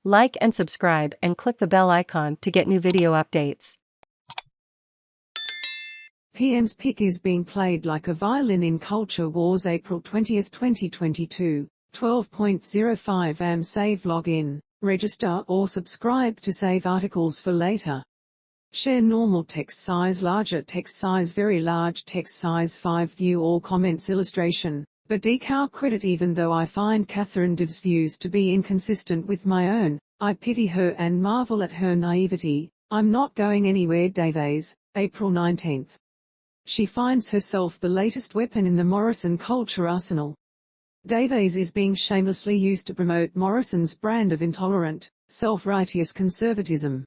Like and subscribe and click the bell icon to get new video updates. PM's pick is being played like a violin in Culture Wars April 20, 2022, 12.05 am. Save login, register or subscribe to save articles for later. Share normal text size, larger text size, very large text size, 5 view all comments, illustration, but decal credit. Even though I find Catherine Dev's views to be inconsistent with my own, I pity her and marvel at her naivety. I'm not going anywhere. Davies, April 19. She finds herself the latest weapon in the Morrison culture arsenal. Davies is being shamelessly used to promote Morrison's brand of intolerant, self-righteous conservatism.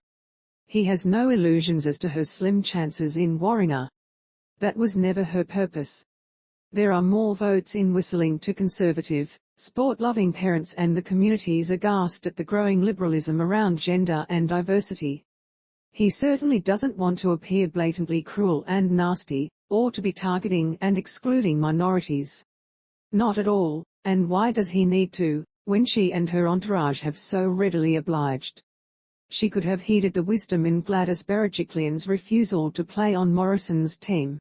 He has no illusions as to her slim chances in Warringah. That was never her purpose. There are more votes in whistling to conservative, sport-loving parents, and the community's aghast at the growing liberalism around gender and diversity. He certainly doesn't want to appear blatantly cruel and nasty, or to be targeting and excluding minorities. Not at all, and why does he need to, when she and her entourage have so readily obliged? She could have heeded the wisdom in Gladys Berejiklian's refusal to play on Morrison's team.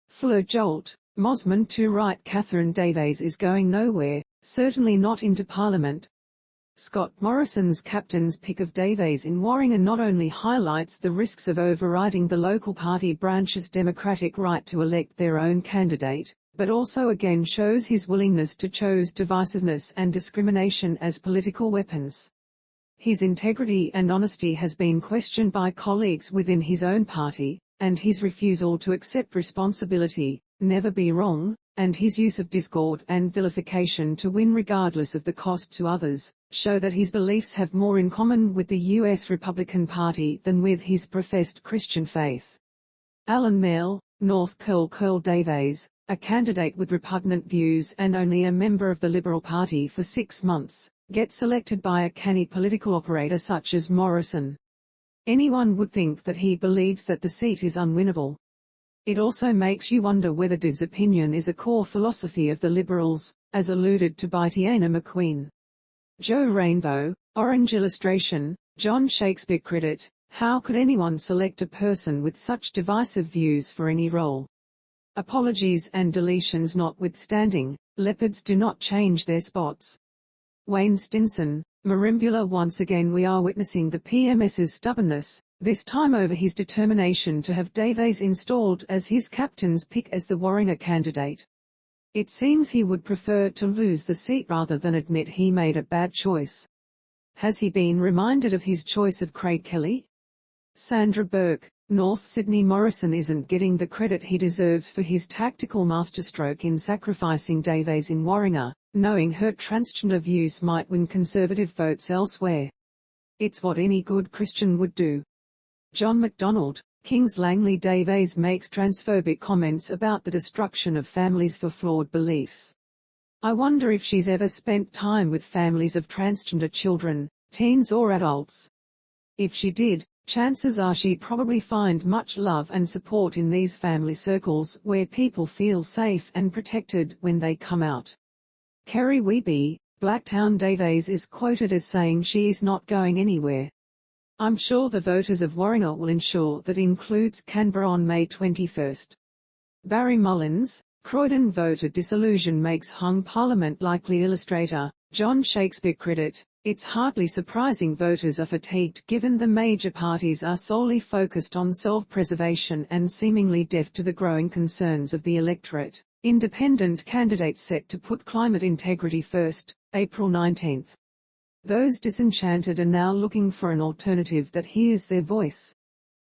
Fleur jolt, Mosman to right. Catherine Davies is going nowhere, certainly not into Parliament. Scott Morrison's captain's pick of Davies in Warringah not only highlights the risks of overriding the local party branch's democratic right to elect their own candidate, but also again shows his willingness to choose divisiveness and discrimination as political weapons. His integrity and honesty has been questioned by colleagues within his own party, and his refusal to accept responsibility, never be wrong, and his use of discord and vilification to win regardless of the cost to others, show that his beliefs have more in common with the U.S. Republican Party than with his professed Christian faith. Alan Mell, North Curl Davies, a candidate with repugnant views and only a member of the Liberal Party for 6 months, gets selected by a canny political operator such as Morrison. Anyone would think that he believes that the seat is unwinnable. It also makes you wonder whether Dev's opinion is a core philosophy of the Liberals, as alluded to by Tiana McQueen. Joe Rainbow, Orange illustration, John Shakespeare credit. How could anyone select a person with such divisive views for any role? Apologies and deletions notwithstanding, leopards do not change their spots. Wayne Stinson, Marimbula. Once again we are witnessing the PMS's stubbornness, this time over his determination to have Davies installed as his captain's pick as the Warringah candidate. It seems he would prefer to lose the seat rather than admit he made a bad choice. Has he been reminded of his choice of Craig Kelly? Sandra Burke, North Sydney. Morrison isn't getting the credit he deserves for his tactical masterstroke in sacrificing Davies in Warringah, knowing her transgender views might win Conservative votes elsewhere. It's what any good Christian would do. John MacDonald, Kings Langley. Davies makes transphobic comments about the destruction of families for flawed beliefs. I wonder if she's ever spent time with families of transgender children, teens or adults. If she did, chances are she'd probably find much love and support in these family circles where people feel safe and protected when they come out. Kerry Weeby, Blacktown. Davies is quoted as saying she is not going anywhere. I'm sure the voters of Warringah will ensure that includes Canberra on May 21. Barry Mullins, Croydon. Voter disillusion makes hung Parliament likely. Illustrator, John Shakespeare credit. It's hardly surprising voters are fatigued given the major parties are solely focused on self-preservation and seemingly deaf to the growing concerns of the electorate. Independent candidates set to put climate integrity first, April 19. Those disenchanted are now looking for an alternative that hears their voice.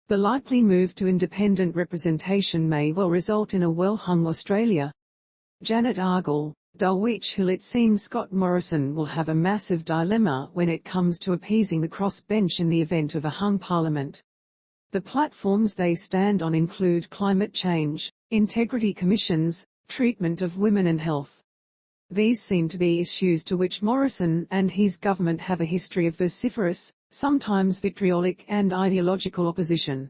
The likely move to independent representation may well result in a well-hung Australia. Janet Argall, Dulwich Hill. It seems Scott Morrison will have a massive dilemma when it comes to appeasing the crossbench in the event of a hung parliament. The platforms they stand on include climate change, integrity commissions, treatment of women and health. These seem to be issues to which Morrison and his government have a history of vociferous, sometimes vitriolic and ideological opposition.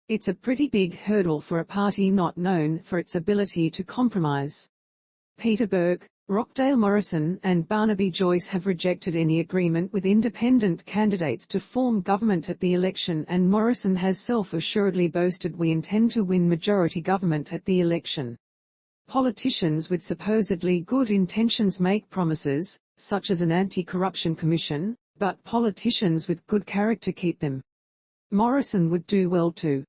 It's a pretty big hurdle for a party not known for its ability to compromise. Peter Burke, Rockdale Morrison and Barnaby Joyce have rejected any agreement with independent candidates to form government at the election, and Morrison has self-assuredly boasted, "We intend to win majority government at the election." Politicians with supposedly good intentions make promises, such as an anti-corruption commission, but politicians with good character keep them. Morrison would do well to